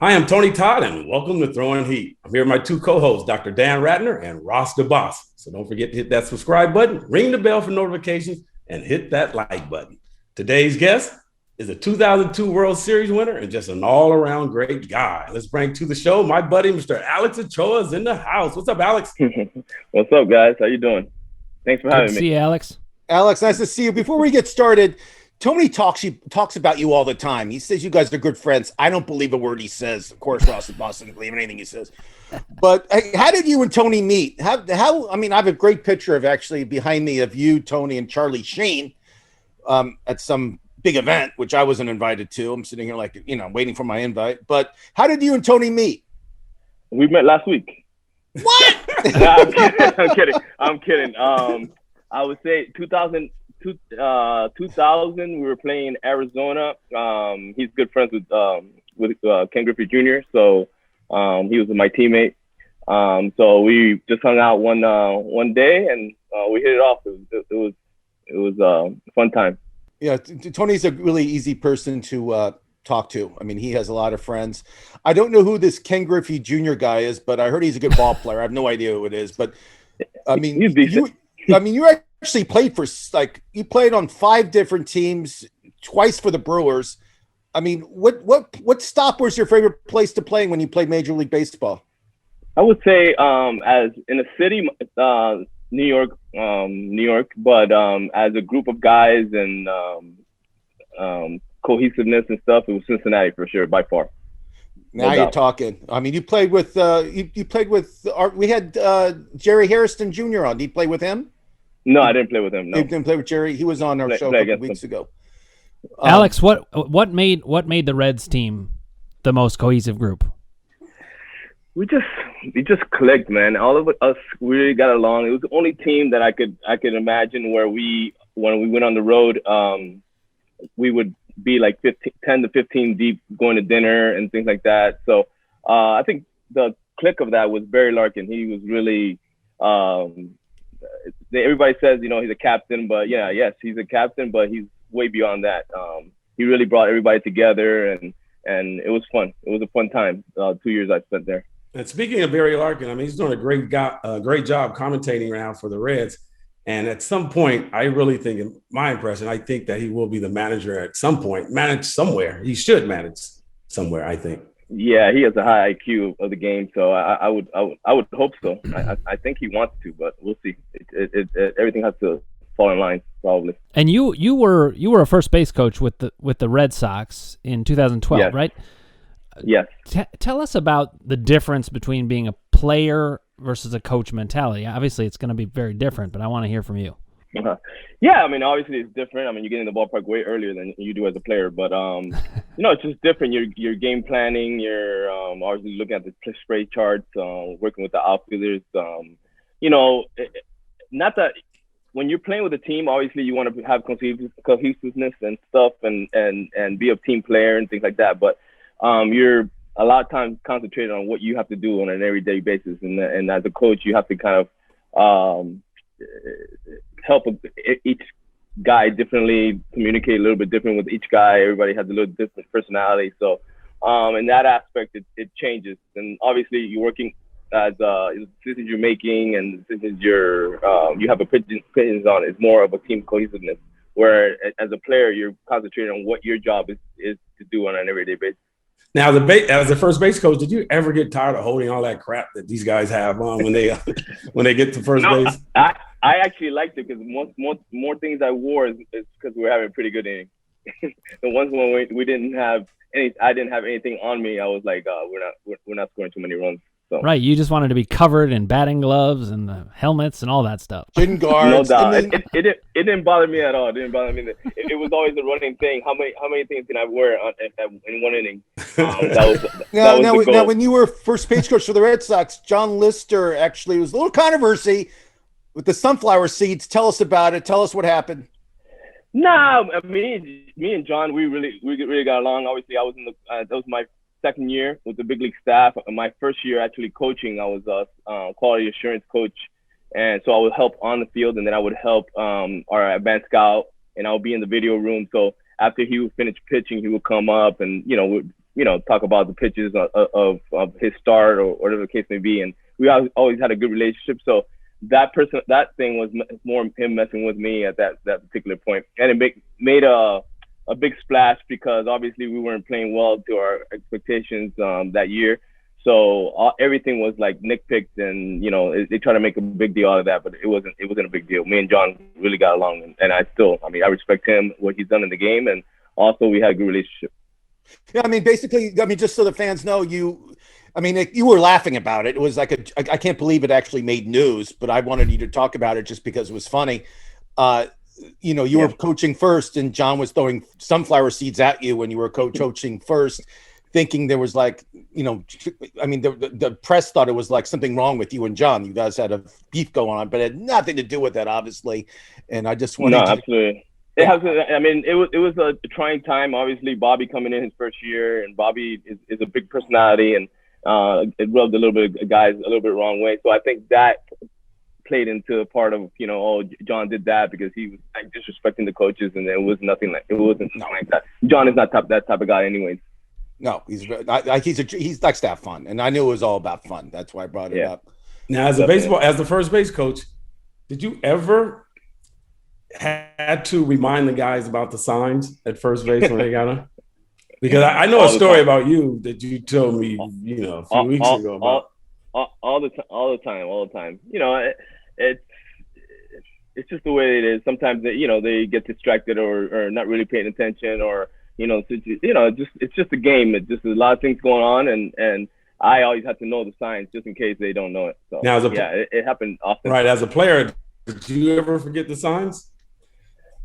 Hi, I'm Tony Todd, and welcome to Throwing Heat. I'm here with my two co-hosts, Dr. Dan Ratner and Ross DeBoss. So don't forget to hit that subscribe button, ring the bell for notifications, and hit that like button. Today's guest is a 2002 World Series winner and just an all-around great guy. Let's bring to the show my buddy, Mr. Alex Ochoa, is in the house. What's up, Alex? What's up, guys? How you doing? Thanks for having me. Good to see you, Alex. Alex, nice to see you. Before we get started, Tony talks about you all the time. He says you guys are good friends. I don't believe a word he says. Of course, Ross doesn't believe anything he says. But how did you and Tony meet? How? I mean, I have a great picture of actually behind me of you, Tony, and Charlie Sheen at some big event, which I wasn't invited to. I'm sitting here like, waiting for my invite. But how did you and Tony meet? We met last week. What? No, I'm kidding. I would say 2000, we were playing in Arizona. He's good friends with Ken Griffey Jr., so he was my teammate. So we just hung out one day, and we hit it off. It was a fun time. Yeah, Tony's a really easy person to talk to. I mean, he has a lot of friends. I don't know who this Ken Griffey Jr. guy is, but I heard he's a good ball player. I have no idea who it is, but I mean, you actually played you played on 5 different teams, twice for the Brewers. I mean, what stop was your favorite place to play when you played Major League Baseball? I would say as in a city, New York, but as a group of guys and cohesiveness and stuff, it was Cincinnati for sure, by far. Now you're talking. I mean, you played with we had Jerry Harrison Jr. on. Did you play with him? No, I didn't play with him. No, you didn't play with Jerry. He was on our show a couple weeks ago. Alex, what made the Reds team the most cohesive group? We just clicked, man. All of us really got along. It was the only team that I could imagine where when we went on the road, we would be like 10 to 15 deep going to dinner and things like that. So I think the click of that was Barry Larkin. He was really everybody says, he's a captain, but yes, he's a captain, but he's way beyond that. He really brought everybody together, and it was fun. It was a fun time. 2 years I spent there. And speaking of Barry Larkin, I mean, he's doing a great job commentating right now for the Reds. And at some point, I really think, in my impression, I think that he will be the manager at some point, manage somewhere. He should manage somewhere, I think. Yeah, he has a high IQ of the game, so I would hope so. I think he wants to, but we'll see. Everything has to fall in line, probably. And you were a first base coach with the Red Sox in 2012, yes. Right? Yes. Tell us about the difference between being a player versus a coach mentality. Obviously, it's going to be very different, but I want to hear from you. Uh-huh. Yeah, I mean, obviously it's different. I mean, you get in the ballpark way earlier than you do as a player, but it's just different. You're game planning. You're obviously looking at the spray charts, working with the outfielders. Not that when you're playing with a team, obviously you want to have cohesiveness and stuff, and be a team player and things like that. But you're a lot of times concentrated on what you have to do on an everyday basis, and as a coach, you have to kind of help each guy differently, communicate a little bit different with each guy. Everybody has a little different personality, so in that aspect, it changes. And obviously, you're working as decisions you're making and decisions you have opinions on. It's more of a team cohesiveness, where as a player, you're concentrating on what your job is to do on an everyday basis. Now, as the first base coach, did you ever get tired of holding all that crap that these guys have on when they get to first base? I actually liked it because more things I wore is because we were having a pretty good inning. The ones when we didn't have I didn't have anything on me, I was like, we're not scoring too many runs. So. Right, you just wanted to be covered in batting gloves and the helmets and all that stuff. Shin guards. No doubt. It didn't bother me at all. It didn't bother me. It was always a running thing. How many things can I wear in one inning? Now, when you were first base coach for the Red Sox, John Lister actually was a little controversy with the sunflower seeds. Tell us about it. Tell us what happened. No, me and John, we really got along. Obviously, I was that was my second year with the big league staff. My first year actually coaching, I was a quality assurance coach, and so I would help on the field, and then I would help our advanced scout, and I would be in the video room. So after he would finish pitching, he would come up, and talk about the pitches of his start or whatever the case may be. And we always had a good relationship. So that thing was more him messing with me at that particular point. And it made a big splash because obviously we weren't playing well to our expectations that year. So everything was like nitpicked, and they try to make a big deal out of that, but it wasn't a big deal. Me and John really got along, and I respect him, what he's done in the game, and also we had a good relationship. Yeah, basically, just so the fans know, you were laughing about it. It was like I can't believe it actually made news, but I wanted you to talk about it just because it was funny. You were coaching first, and John was throwing sunflower seeds at you when you were coaching first, thinking there was the press thought it was like something wrong with you and John. You guys had a beef going on, but it had nothing to do with that, obviously. And I just wanted absolutely. It has. It was a trying time. Obviously, Bobby coming in his first year, and Bobby is a big personality, and it rubbed a little bit of guys a little bit wrong way. So I think that played into a part of John did that because he was like disrespecting the coaches, and it wasn't something like that. John is not that type of guy, anyways. No, he likes to have fun, and I knew it was all about fun. That's why I brought it up. Now, as the first base coach, did you ever had to remind the guys about the signs at first base when they got them? Because I know a story about you that you told me, a few weeks ago about. All the time. It's just the way it is. Sometimes they get distracted or not really paying attention, or it's just a game. It's just a lot of things going on, and I always have to know the signs just in case they don't know it. So now, it happened often. Right, as a player, did you ever forget the signs?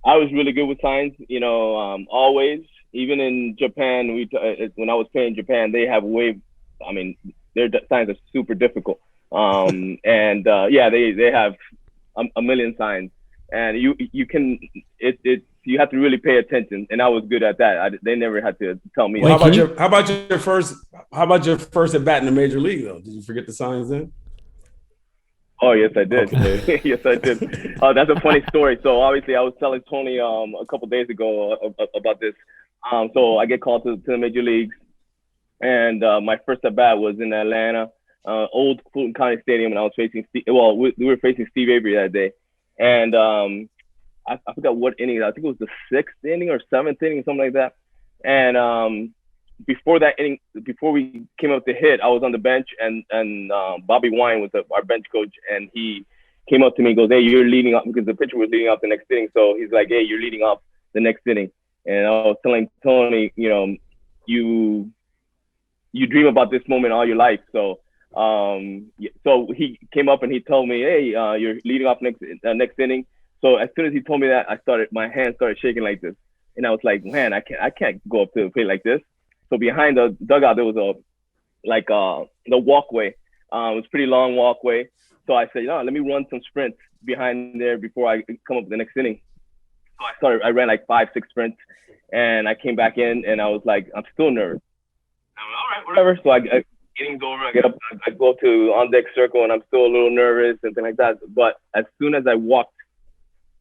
I was really good with signs. Always. Even in Japan, when I was playing Japan, they have their signs are super difficult. They have a million signs, and you have to really pay attention, and I was good at that. They never had to tell me. Well, how about your first at bat in the major league though? Did you forget the signs then? Oh yes, I did. Okay. Yes, I did. That's a funny story. So obviously, I was telling Tony a couple days ago about this. So I get called to the major leagues, and my first at bat was in Atlanta, old Fulton County Stadium, and I was facing we were facing Steve Avery that day, and I forgot what inning. I think it was the 6th inning or 7th inning, something like that. And before that inning, before we came up to hit, I was on the bench, and Bobby Wine was our bench coach, and he came up to me and goes, "Hey, you're leading up," because the pitcher was leading off the next inning. So he's like, "Hey, you're leading off the next inning." And I was telling Tony, you dream about this moment all your life. So so he came up and he told me, "Hey, you're leading off next inning." So as soon as he told me that, my hands started shaking like this, and I was like, "Man, I can't go up to the plate like this." So behind the dugout there was the walkway. It was a pretty long walkway. So I said, let me run some sprints behind there before I come up the next inning. So I ran like 5-6 sprints, and I came back in, and I was like, I'm still nervous. I'm like, all right, whatever. So innings over, I get up, I go to on deck circle, and I'm still a little nervous and things like that. But as soon as I walked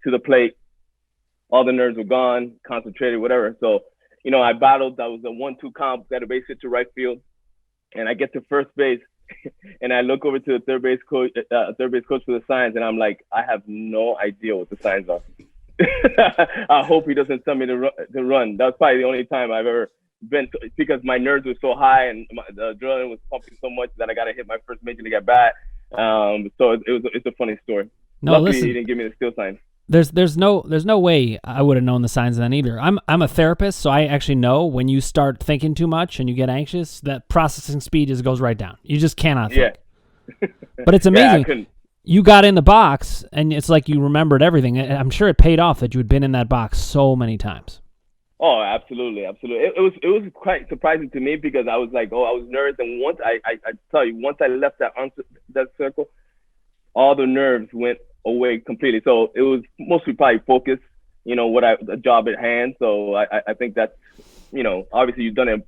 to the plate, all the nerves were gone, concentrated, whatever. So, I battled. That was a 1-2 count, got a base hit to right field, and I get to first base, and I look over to the third base coach for the signs, and I'm like, I have no idea what the signs are. I hope he doesn't tell me to run. That's probably the only time I've ever been, because my nerves were so high and the adrenaline was pumping so much that I got to hit my first major league at bat. So it's a funny story. No, Luckily, listen, he didn't give me the steal sign. There's no way I would have known the signs then either. I'm a therapist, so I actually know when you start thinking too much and you get anxious, that processing speed just goes right down. You just cannot think. Yeah. But it's amazing. Yeah, you got in the box, and it's like you remembered everything. I'm sure it paid off that you had been in that box so many times. Oh, absolutely. It was quite surprising to me because I was like, I was nervous, and once I tell you, once I left that circle, all the nerves went away completely. So it was mostly probably focus, the job at hand. So I think that's, obviously you've done it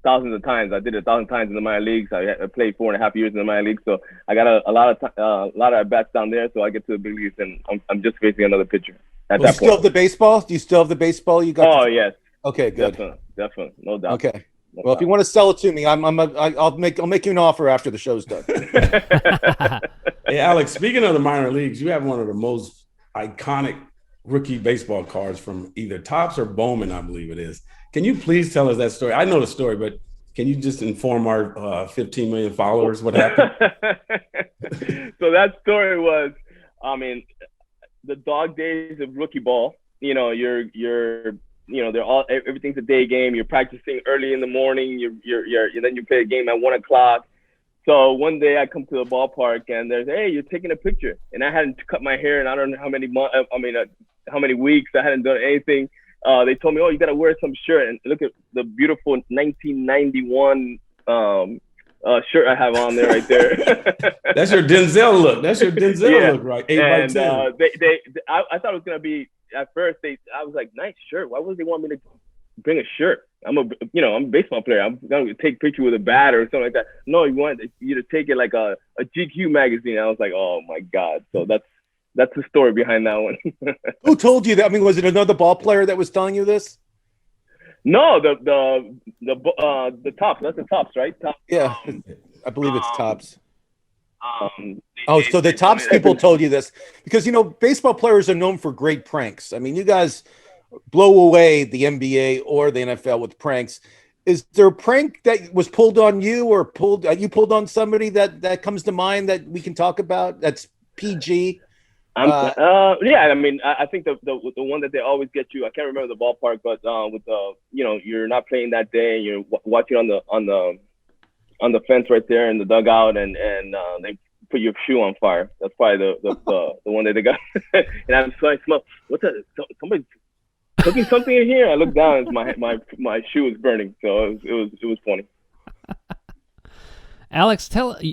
thousands of times. I did it 1,000 times in the minor leagues. I played 4.5 years in the minor leagues, so I got a lot of at bats down there. So I get to the big leagues, and I'm just facing another pitcher at that point. Do you still have the baseball? You got? Oh yes. Okay, good. Definitely, no doubt. Okay. Well, if you want to sell it to me, I'll make you an offer after the show's done. Hey, Alex, speaking of the minor leagues, you have one of the most iconic rookie baseball cards from either Topps or Bowman, I believe it is. Can you please tell us that story? I know the story, but can you just inform our 15 million followers what happened? So that story was, I mean, the dog days of rookie ball. You know, everything's a day game. You're practicing early in the morning. Then you play a game at 1 o'clock. So one day I come to the ballpark and there's, hey, you're taking a picture. And I hadn't cut my hair in I don't know how many months. How many weeks. I hadn't done anything. They told me, oh, you got to wear some shirt. And look at the beautiful 1991 shirt I have on there right there. That's your Denzel look. Look, right? 8 by 10. I thought it was going to be, at first, I was like, nice shirt. Why would they want me to bring a shirt? I'm a baseball player. I'm going to take a picture with a bat or something like that. No, you want you to take it like a GQ magazine. I was like, oh, my God. So that's the story behind that one. Who told you that? I mean, was it another ball player that was telling you this? No, the Topps. That's the Topps, right? Topps. Yeah, I believe it's Topps. So the Topps people told you this because, baseball players are known for great pranks. I mean, you guys blow away the NBA or the NFL with pranks. Is there a prank that was pulled on you or you pulled on somebody that comes to mind that we can talk about? That's PG. Yeah, I mean, I think the one that they always get you. I can't remember the ballpark, but with you're not playing that day. You're watching on the fence right there in the dugout, and they put your shoe on fire. That's probably the one that they got. And I'm so I smell. What's that? Somebody's cooking something in here. I look down, and my shoe is burning. So it was funny. Alex,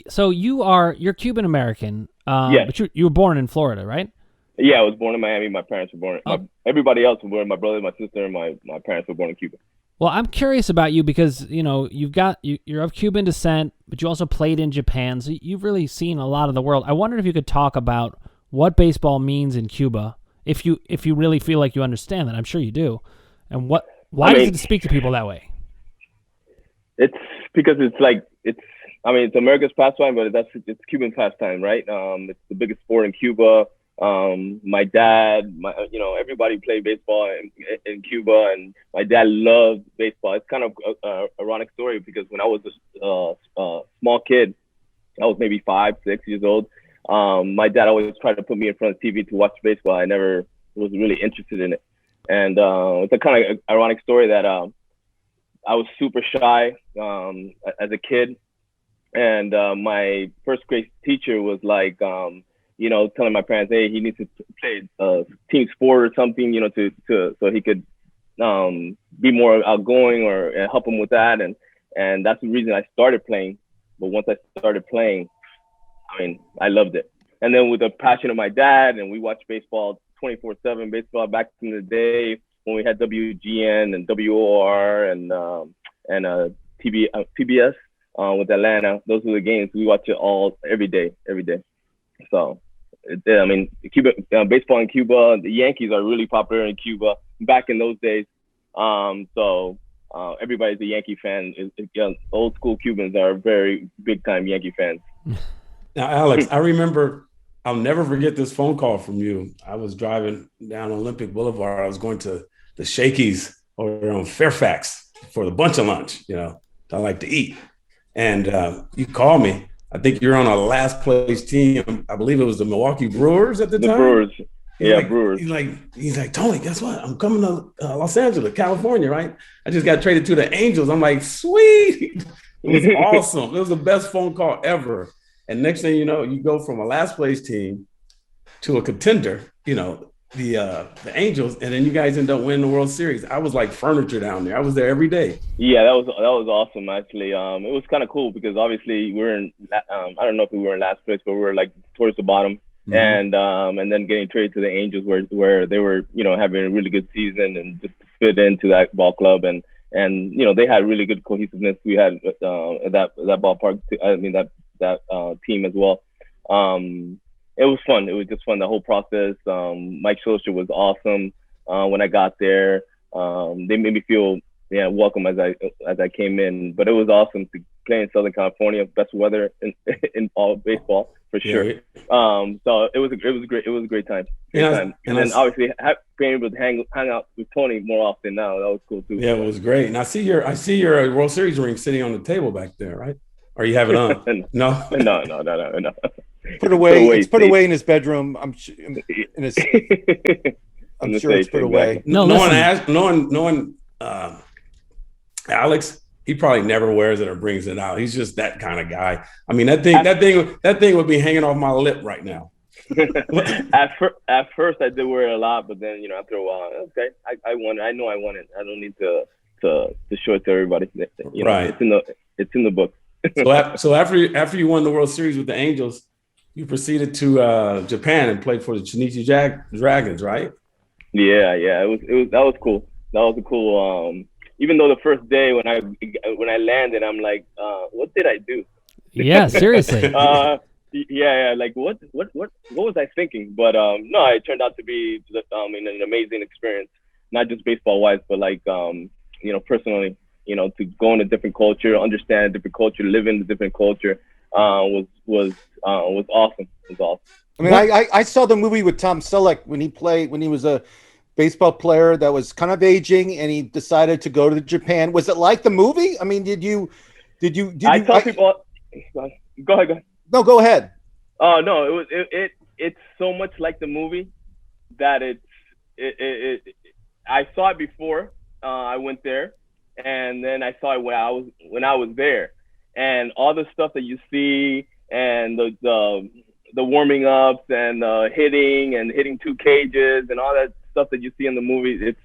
so you're Cuban American. Yeah. But you were born in Florida, right? Yeah, I was born in Miami. My parents were born. Everybody else was born. My brother, my sister, and my parents were born in Cuba. Well, I'm curious about you because you're of Cuban descent, but you also played in Japan, so you've really seen a lot of the world. I wondered if you could talk about what baseball means in Cuba, if you really feel like you understand that. I'm sure you do, and why does it speak to people that way? It's because it's America's pastime, but it's Cuban pastime, right? It's the biggest sport in Cuba. My dad, everybody played baseball in Cuba, and my dad loved baseball. It's kind of a ironic story because when I was a small kid, I was maybe 5, 6 years old. My dad always tried to put me in front of TV to watch baseball. I never was really interested in it, and it's a kind of ironic story that I was super shy as a kid. And my first grade teacher was like, telling my parents, hey, he needs to play team sport or something, so he could be more outgoing or help him with that. And that's the reason I started playing. But once I started playing, I mean, I loved it. And then with the passion of my dad, and we watched baseball 24/7 baseball back in the day when we had WGN and WOR and PBS. With Atlanta, those were the games we watch it every day. So, Cuba baseball in Cuba, the Yankees are really popular in Cuba back in those days. So everybody's a Yankee fan. Old school Cubans are very big time Yankee fans. Now, Alex, I remember. I'll never forget this phone call from you. I was driving down Olympic Boulevard. I was going to the Shakey's over on Fairfax for the bunch of lunch. I like to eat. And you called me. I think you're on a last place team. I believe it was the Milwaukee Brewers at the time. The Brewers. Brewers. He's like, Tony, guess what? I'm coming to Los Angeles, California, right? I just got traded to the Angels. I'm like, sweet. It was awesome. It was the best phone call ever. And next thing you know, you go from a last place team to a contender, the Angels, and then you guys end up winning the World Series. I was like furniture down there. I was there every day. Yeah, that was awesome actually. It was kind of cool because obviously we're in. I don't know if we were in last place, but we were like towards the bottom, and then getting traded to the Angels where they were having a really good season and just fit into that ball club and they had really good cohesiveness. We had that ballpark. That team as well. It was fun. It was just fun, the whole process. Mike Scioscia was awesome when I got there. They made me feel welcome as I came in. But it was awesome to play in Southern California, best weather in all baseball for sure. Yeah. So it was a great time. And then obviously being able to hang out with Tony more often now, that was cool too. Yeah, it was great. And I see your World Series ring sitting on the table back there, right? Or you have it on? No. Put away. It's put away in his bedroom. I'm sure it's put away. Knowing Alex, he probably never wears it or brings it out. He's just that kind of guy. I mean, that thing would be hanging off my lip right now. At first, I did wear it a lot, but then after a while, okay, I won it. I know I won it. I don't need to show it to everybody. Right. It's in the book. So after you won the World Series with the Angels, you proceeded to Japan and played for the Chunichi Dragons, right? Yeah. That was cool. That was a cool. Even though the first day when I landed, I'm like, what did I do? Yeah, seriously. Yeah. Like what was I thinking? But no, it turned out to be an amazing experience, not just baseball wise, but like personally. To go in a different culture, understand a different culture, live in a different culture, was awesome. It was awesome. I mean, I saw the movie with Tom Selleck when he was a baseball player that was kind of aging, and he decided to go to Japan. Was it like the movie? I mean, did you? I tell people. Go ahead. No, go ahead. Oh no, it's so much like the movie that I saw it before I went there. And then I saw it when I was there, and all the stuff that you see, and the warming ups, and hitting two cages, and all that stuff that you see in the movie, it's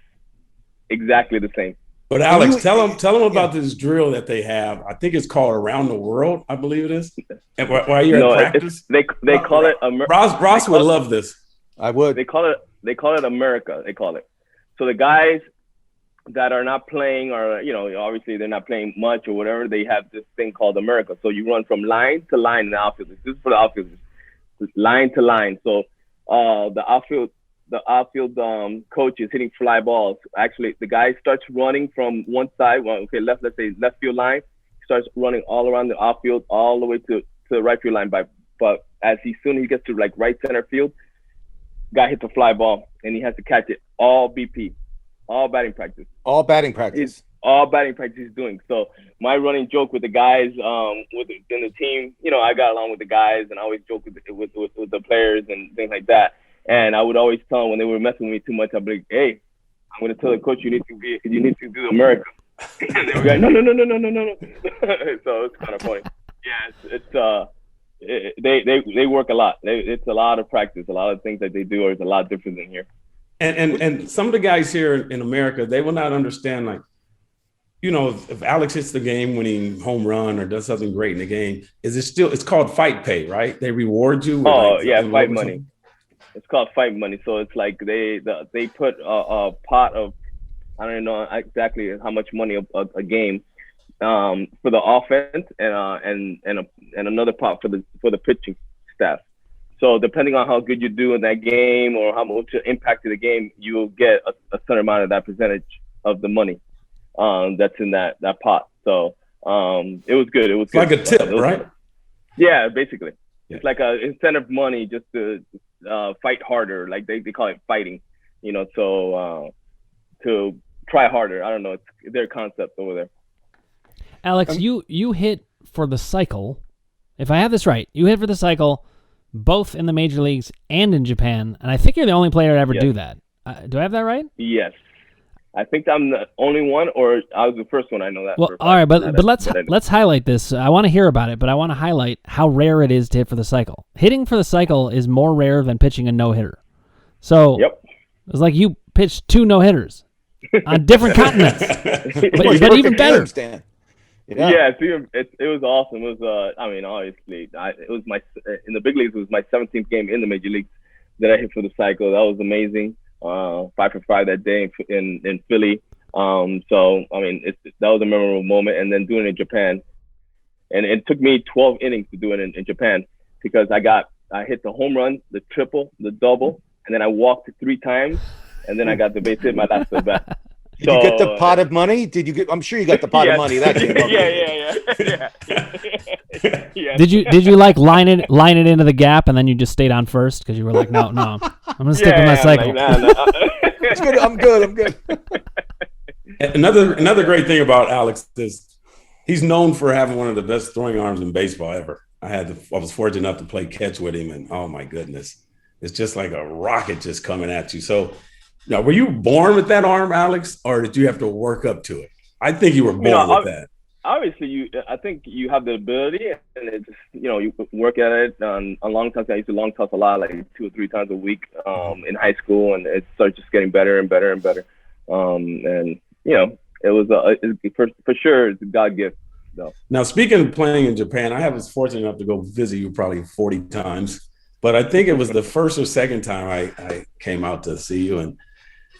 exactly the same. But Alex, tell them about this drill that they have. I think it's called Around the World. I believe it is. And while you're at practice, they call it. Ross would love this. I would. They call it America. They call it. So the guys that are not playing, or obviously they're not playing much or whatever, they have this thing called America. So you run from line to line in the outfield. This is for the outfielders, line to line. So the outfield coach is hitting fly balls. Actually, the guy starts running from one side. Let's say left field line, starts running all around the outfield, all the way to the right field line. But as soon as he gets to like right center field, guy hits a fly ball and he has to catch it. All BP. All batting practice. All batting practice he's doing. So my running joke with the guys, within the team, I got along with the guys, and I always joke with the players and things like that. And I would always tell them when they were messing with me too much, I'd be like, "Hey, I'm gonna tell the coach you need to do America." And they were like, "No." So it's kind of funny. Yeah, they work a lot. It's a lot of practice. A lot of things that they do is a lot different than here. And some of the guys here in America, they will not understand, like, if Alex hits the game-winning home run or does something great in the game, it's called fight pay, right? They reward you with fight money. It's called fight money. So it's like they put a pot of, I don't know exactly how much money a game for the offense, and another pot for the pitching staff. So depending on how good you do in that game or how much impact of the game, you will get a certain amount of that percentage of the money that's in that pot. So it was good. It was like a tip, right? Yeah, basically. Yeah. It's like a incentive money just to fight harder. Like they call it fighting, so to try harder. I don't know. It's their concept over there. Alex, you hit for the cycle. If I have this right, you hit for the cycle both in the major leagues and in Japan, and I think you're the only player to ever do that. Do I have that right? Yes. I think I'm the only one, or I was the first one. I know that. Well, all right, but let's highlight this. I want to hear about it, but I want to highlight how rare it is to hit for the cycle. Hitting for the cycle is more rare than pitching a no-hitter. So it's like you pitched 2 no-hitters on different continents, but even better. Yeah, it was awesome. It was, obviously, it was in the big leagues. It was my 17th game in the major leagues that I hit for the cycle. That was amazing. 5 for 5 that day in Philly. So that was a memorable moment. And then doing it in Japan, and it took me 12 innings to do it in Japan, because I hit the home run, the triple, the double, and then I walked 3 times, and then I got the base hit my last at bat. Did you get the pot of money? Did you get? I'm sure you got the pot of money that game. Yeah. Did you like line it into the gap and then you just stayed on first because you were like, no, I'm gonna stick with my cycle. It's good. I'm good. Another great thing about Alex is he's known for having one of the best throwing arms in baseball ever. I was fortunate enough to play catch with him, and oh my goodness, it's just like a rocket just coming at you. So, now, were you born with that arm, Alex, or did you have to work up to it? I think you were born with that. Obviously, I think you have the ability, and it just, you work at it. On long toss, I used to long toss a lot, like 2 or 3 times a week in high school, and it started just getting better and better and better. And it was for sure it's a God gift. So. Now, speaking of playing in Japan, I was fortunate enough to go visit you probably 40 times, but I think it was the first or second time I came out to see you, and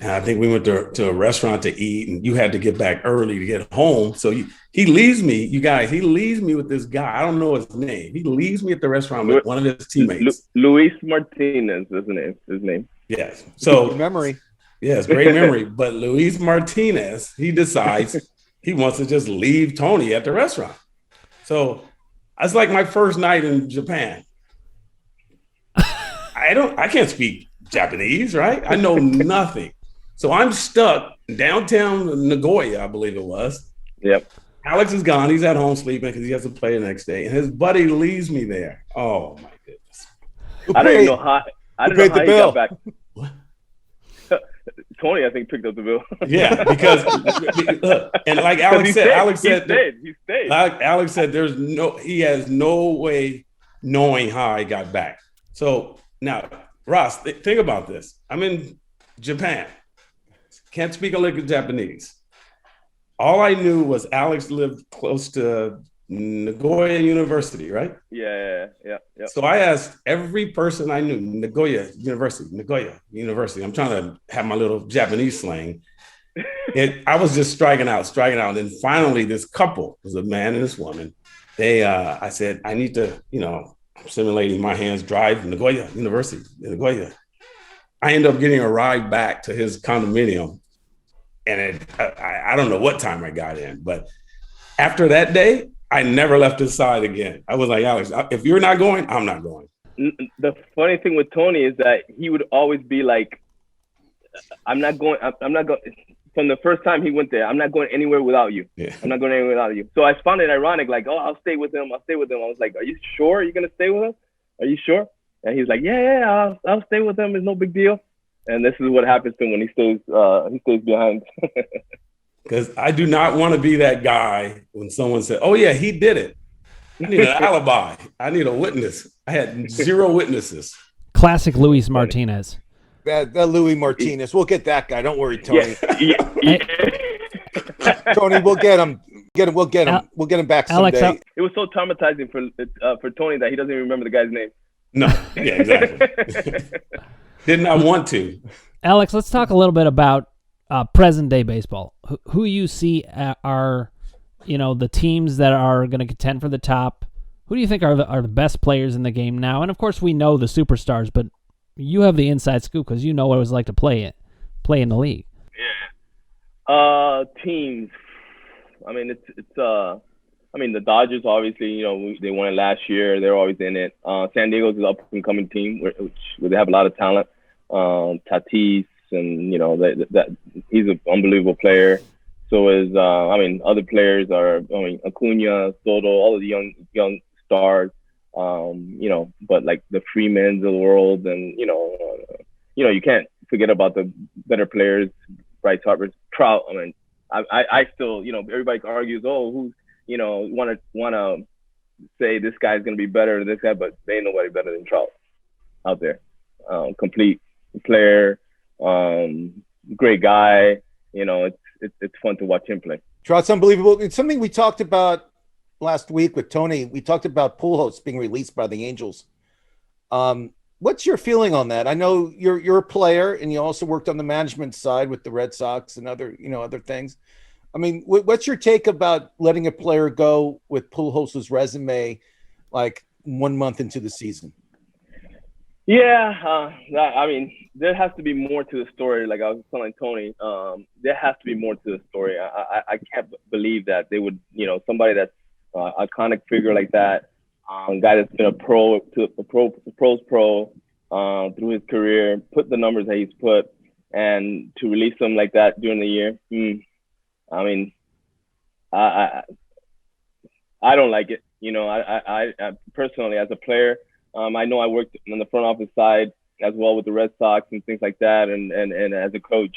I think we went to a restaurant to eat, and you had to get back early to get home. So he leaves me, you guys. He leaves me with this guy. I don't know his name. He leaves me at the restaurant with one of his teammates. Luis Martinez is his name. Yes. So good memory. Yes, great memory. But Luis Martinez, he decides he wants to just leave Tony at the restaurant. So it's like my first night in Japan. I can't speak Japanese, right? I know nothing. So I'm stuck downtown Nagoya, I believe it was. Yep. Alex is gone. He's at home sleeping because he has to play the next day. And his buddy leaves me there. Oh, my goodness. I don't even know how he got back. What? Tony, I think, picked up the bill. Yeah, because and like Alex said, he stayed. Alex said he has no way knowing how I got back. So now, Ross, think about this. I'm in Japan. Can't speak a lick of Japanese. All I knew was Alex lived close to Nagoya University, right? Yeah. So I asked every person I knew, Nagoya University. I'm trying to have my little Japanese slang. I was just striking out. And then finally, this couple, was a man and this woman, I said, I need to, I'm simulating my hands, drive Nagoya University, Nagoya. I ended up getting a ride back to his condominium. And I don't know what time I got in, but after that day, I never left his side again. I was like, Alex, if you're not going, I'm not going. The funny thing with Tony is that he would always be like, I'm not going. From the first time he went there, I'm not going anywhere without you. Yeah. I'm not going anywhere without you. So I found it ironic, like, oh, I'll stay with him. I was like, are you sure you're going to stay with him? Are you sure? And he's like, yeah, I'll stay with him. It's no big deal. And this is what happens to him when he stays behind. Because I do not want to be that guy when someone said, oh, yeah, he did it. I need an alibi. I need a witness. I had 0 witnesses. Classic Luis Martinez. That Louis Martinez. We'll get that guy. Don't worry, Tony. Yeah. Tony, we'll get him. We'll get him back someday. Alex, it was so traumatizing for Tony that he doesn't even remember the guy's name. No. Yeah, exactly. Didn't I want to? Alex, let's talk a little bit about present day baseball. Who you see are, the teams that are going to contend for the top. Who do you think are the best players in the game now? And of course, we know the superstars, but you have the inside scoop because you know what it was like to play in the league. Yeah. Teams. I mean, the Dodgers obviously, they won it last year. They're always in it. San Diego's an up and coming team where they have a lot of talent. Tatis, and that he's an unbelievable player. So is other players are Acuna, Soto, all of the young stars. But like the Freemans of the world, and you can't forget about the better players, Bryce Harper, Trout. I mean, I still, everybody argues, who's want to say this guy's gonna be better than this guy, but there ain't nobody better than Trout out there. Complete player, great guy. It's fun to watch him play. Trout's unbelievable. It's something we talked about last week with Tony. We talked about Pujols being released by the Angels. What's your feeling on that? I know you're a player, and you also worked on the management side with the Red Sox and other things. I mean, what's your take about letting a player go with Pujols' resume, like 1 month into the season? Yeah, I mean, there has to be more to the story. Like I was telling Tony, there has to be more to the story. I can't believe that they would, somebody that's iconic figure like that, guy that's been a pro's pro through his career, put the numbers that he's put, and to release him like that during the year. I mean, I don't like it. I personally, as a player. I know I worked on the front office side as well with the Red Sox and things like that, and as a coach,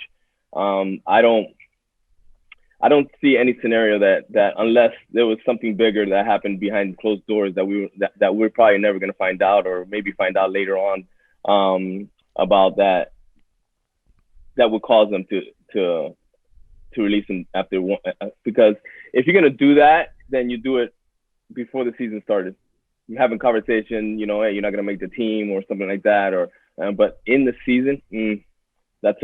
I don't see any scenario that unless there was something bigger that happened behind closed doors that we're probably never going to find out, or maybe find out later on, about that would cause them to release him after one. Because if you're going to do that, then you do it before the season started. You're having conversation, hey, you're not going to make the team or something like that, or but in the season, that's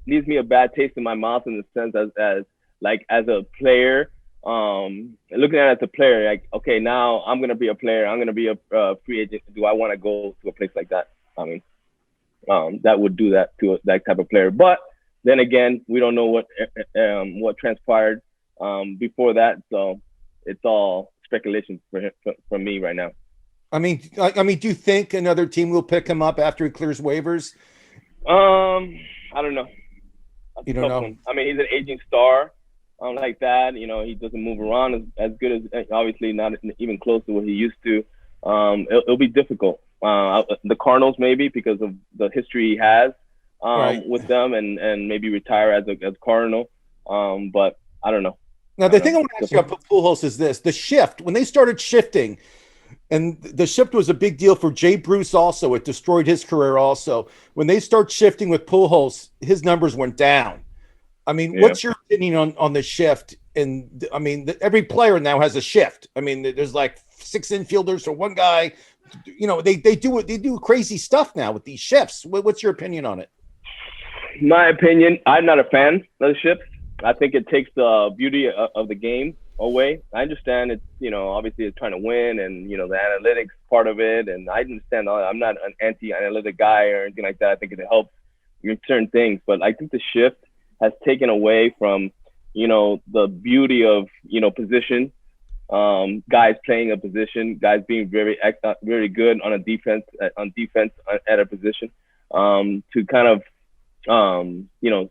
leaves me a bad taste in my mouth, in the sense as a player, looking at it as a player, like, okay, now I'm going to be a player, I'm going to be a free agent. Do I want to go to a place like that? I mean, that would do that to that type of player. But then again, we don't know what transpired before that, so it's all speculation for me right now. I mean, do you think another team will pick him up after he clears waivers? I don't know. You don't know? One. I mean, he's an aging star, like that. He doesn't move around as good as, obviously not even close to what he used to. It'll be difficult. The Cardinals maybe, because of the history he has right. with them, and maybe retire as Cardinal. But I don't know. Now, the thing I want to ask you about Pujols is this: the shift, when they started shifting, and the shift was a big deal for Jay Bruce also. It destroyed his career also. When they start shifting with Pujols, his numbers went down. I mean, what's your opinion on the shift? And I mean, every player now has a shift. I mean, there's like 6 infielders for one guy. They do crazy stuff now with these shifts. What's your opinion on it? My opinion, I'm not a fan of the shift. I think it takes the beauty of the game away. I understand it's, obviously it's trying to win, and, the analytics part of it. And I understand, I'm not an anti-analytic guy or anything like that. I think it helps in certain things. But I think the shift has taken away from, the beauty of, position, guys playing a position, guys being very good on defense at a position, to kind of,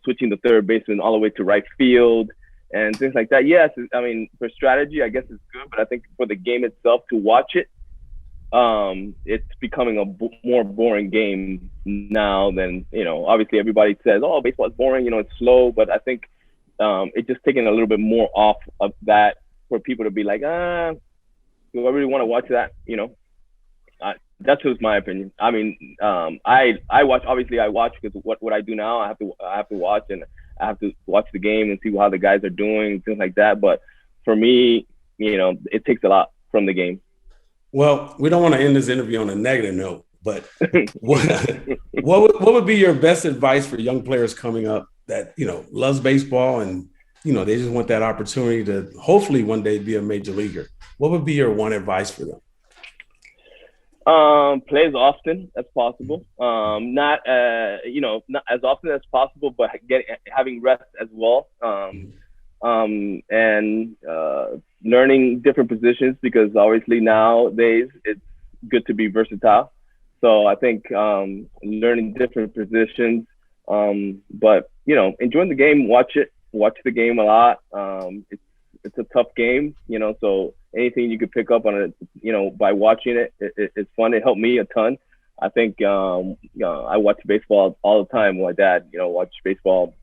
switching the third baseman all the way to right field and things like that. Yes, I mean, for strategy, I guess it's good, but I think for the game itself, to watch it, it's becoming a more boring game now than, obviously everybody says, oh, baseball is boring, it's slow, but I think it's just taking a little bit more off of that for people to be like, do I really want to watch that? That's just my opinion. I mean, I watch. Obviously, I watch because what I do now, I have to watch, and I have to watch the game and see how the guys are doing, things like that. But for me, it takes a lot from the game. Well, we don't want to end this interview on a negative note, but what would be your best advice for young players coming up that loves baseball and they just want that opportunity to hopefully one day be a major leaguer? What would be your one advice for them? Play as often as possible. Not as often as possible, but having rest as well. And learning different positions, because obviously nowadays it's good to be versatile. So I think learning different positions, but enjoying the game, watch the game a lot. It's a tough game, so anything you could pick up on it, by watching it, it's fun. It helped me a ton. I think I watch baseball all the time. My dad, watch baseball.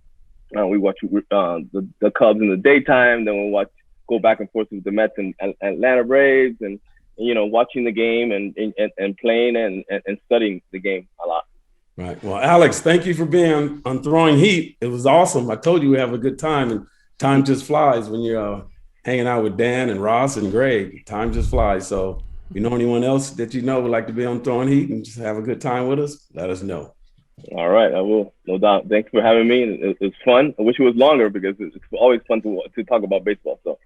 We watch the Cubs in the daytime. Then we go back and forth with the Mets and Atlanta Braves, and watching the game and playing and studying the game a lot. Right. Well, Alex, thank you for being on Throwing Heat. It was awesome. I told you we have a good time, and time just flies when you're hanging out with Dan and Ross and Greg. Time just flies. So if you know anyone else that would like to be on Throwing Heat and just have a good time with us, let us know. All right, I will. No doubt. Thanks for having me. It was fun. I wish it was longer, because it's always fun to talk about baseball. So